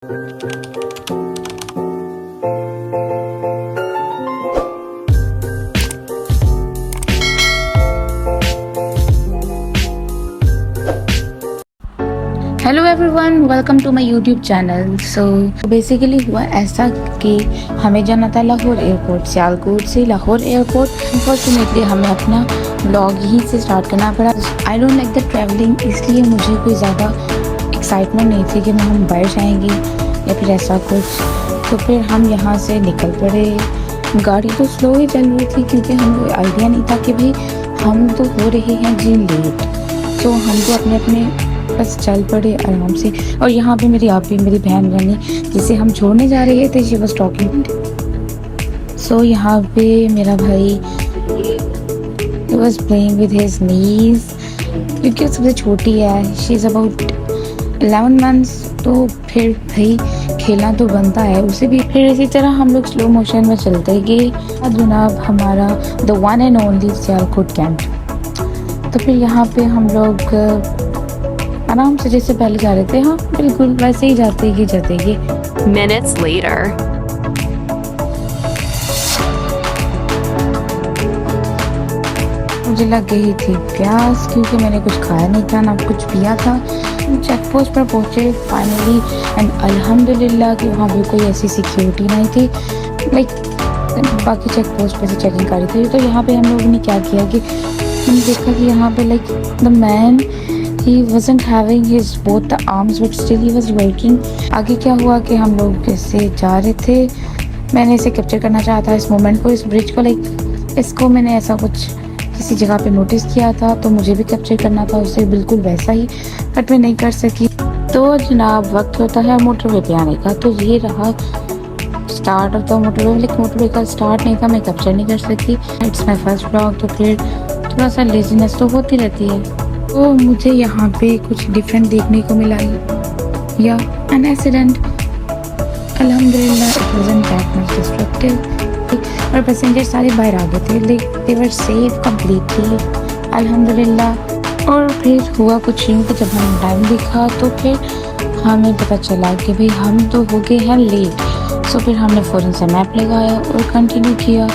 Hello everyone, welcome to my YouTube channel. So basically हुआ ऐसा कि हमें जाना था लाहौर एयरपोर्ट, सियालकोट से लाहौर एयरपोर्ट। अनफॉर्चुनेटली हमें अपना ब्लॉग यहीं से स्टार्ट करना पड़ा। I don't like the travelling, इसलिए मुझे कोई ज़्यादा एक्साइटमेंट नहीं थी कि हम बाहर जाएंगे या फिर ऐसा कुछ। तो फिर हम यहाँ से निकल पड़े। गाड़ी तो स्लो ही चल रही थी क्योंकि हमको आइडिया नहीं था कि भाई हम तो हो रहे हैं जी लेट। तो हम तो अपने अपने बस चल पड़े आराम से। और यहाँ पे मेरी आप भी मेरी बहन रानी जिसे हम छोड़ने जा रहे थे, शी वाज टॉकिंग। सो यहाँ पे मेरा भाई was playing with his knees क्योंकि सबसे छोटी है, शी इज़ अबाउट 11 मंथ्स। तो फिर भाई खेलना तो बनता है उसे भी। फिर इसी तरह हम लोग स्लो मोशन में चलते गए जनाब हमारा the one and only Sialkot camp. तो फिर यहाँ पे हम लोग आराम से जैसे पहले जा रहे थे, हाँ बिल्कुल वैसे ही जाते ही Minutes later. मुझे लग गई थी प्यास क्योंकि मैंने कुछ खाया नहीं था ना कुछ पिया था। चेक पोस्ट पर पहुंचे फाइनली एंड अल्हम्दुलिल्लाह कि वहाँ भी कोई ऐसी सिक्योरिटी नहीं थी। लाइक बाकी चेक पोस्ट पे से चेकिंग कर रही थी। तो यहाँ पे हम लोगों ने क्या किया कि हमने देखा कि यहाँ पे like the man he wasn't having his both the arms but still he was working। आगे क्या हुआ कि हम लोग इससे जा रहे थे, मैंने इसे कैप्चर करना चाहा था इस मोमेंट को, इस ब्रिज को। लाइक इसको मैंने ऐसा कुछ किसी जगह पे नोटिस किया था तो मुझे भी कैप्चर करना था उसे बिल्कुल वैसा ही, बट मैं नहीं कर सकी। तो जनाब वक्त होता है मोटरवे पे आने का। तो ये रहा स्टार्ट ऑफ द मोटरवे, लेकिन मोटरवे का स्टार्ट नहीं था, मैं कैप्चर नहीं कर सकी। इट्स माई फर्स्ट ब्लॉग, तो फिर थोड़ा सा लेजीनेस तो होती रहती है। तो मुझे यहाँ पे कुछ डिफरेंट देखने को मिला या एन एक्सीडेंट। अल्हम्दुलिल्लाह it wasn't that much destructive और पैसेंजर सारे बाहर आ गए थे, दे वर सेफ कम्प्लीटली अल्हम्दुलिल्लाह। और फिर हुआ कुछ यूँ कि जब हम टाइम देखा तो फिर हमें पता चला कि भाई हम तो हो गए हैं लेट। सो फिर हमने फ़ौरन से मैप लगाया और कंटिन्यू किया।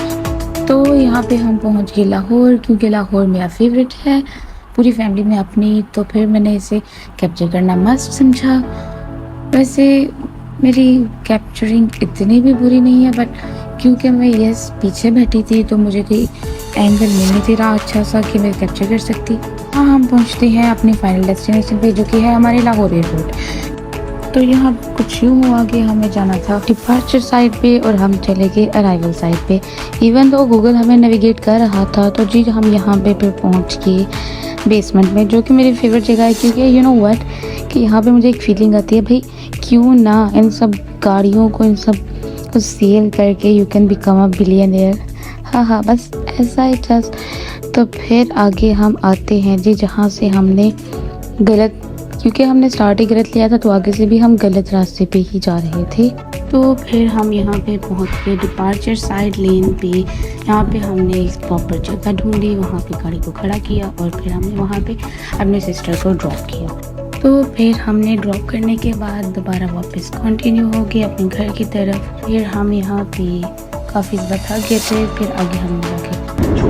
तो यहाँ पे हम पहुँच गए लाहौर, क्योंकि लाहौर मेरा फेवरेट है पूरी फैमिली में अपनी। तो फिर मैंने इसे कैप्चर करना मस्ट समझा। वैसे मेरी कैप्चरिंग इतनी भी बुरी नहीं है, बट क्योंकि मैं यस पीछे बैठी थी तो मुझे कोई एंगल मिल नहीं दे रहा अच्छा सा कि मैं कैप्चर कर सकती। हाँ हम पहुंचते हैं अपनी फाइनल डेस्टिनेशन पे जो कि है हमारे लाहौर एयरपोर्ट। तो यहाँ कुछ यूँ हुआ कि हमें जाना था डिपार्चर साइड पे और हम चले गए अराइवल साइड पे। इवन तो गूगल हमें नेविगेट कर रहा था। तो जी हम यहाँ पे फिर पहुँच गए बेसमेंट में, जो कि मेरी फेवरेट जगह है क्योंकि यू नो व्हाट कि यहाँ पे मुझे एक फीलिंग आती है भाई क्यों ना इन सब गाड़ियों को इन सब को सेल करके you can become a billionaire. हाँ बस ऐसा ही जस्ट। तो फिर आगे हम आते हैं जी जहाँ से हमने गलत, क्योंकि हमने स्टार्ट ही गलत लिया था तो आगे से भी हम गलत रास्ते पे ही जा रहे थे। तो फिर हम यहाँ पे पहुँच गए डिपार्चर साइड लेन पे। यहाँ पे हमने एक प्रॉपर जगह ढूंढी, वहाँ पे गाड़ी को खड़ा किया और फिर हमने वहाँ पे अपने सिस्टर को ड्रॉप किया। तो फिर हमने ड्रॉप करने के बाद दोबारा वापस कंटिन्यू हो गए अपने घर की तरफ। फिर हम यहाँ पे काफ़ी ज़्यादा थक गए थे। फिर आगे हमने जाके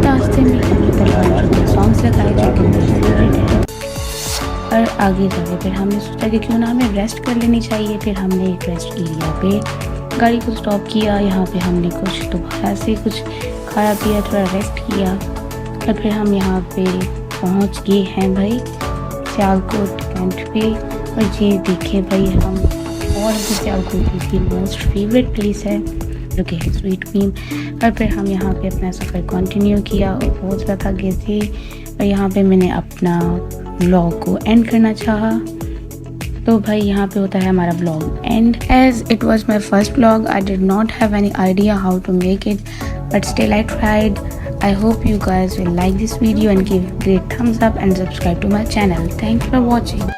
रास्ते में हमने सॉन्ग्स लगाए जो कि मेरे फेवरेट है। और आगे जाके फिर हमने सोचा कि क्यों ना हमें रेस्ट कर लेनी चाहिए। फिर हमने एक रेस्ट एरिया पे गाड़ी को स्टॉप किया। यहाँ पे हमने कुछ दोबारा से कुछ खाया पिया, थोड़ा रेस्ट किया और फिर हम यहाँ पे पहुँच गए हैं भाई सियालकोट कैंट पे। और ये देखें भाई हम और भी सियालकोट की मोस्ट फेवरेट प्लेस है जो कि है स्वीट क्वीन। और फिर हम यहाँ पे अपना सफ़र कंटिन्यू किया और बहुत ज़्यादा थक गए थे। और यहाँ पे मैंने अपना व्लॉग को एंड करना चाहा। तो भाई यहाँ पे होता है हमारा vlog end. As it was my first vlog I did not have any idea how to make it, but still I tried. I hope you guys will like this video and give great thumbs up and subscribe to my channel. Thanks for watching.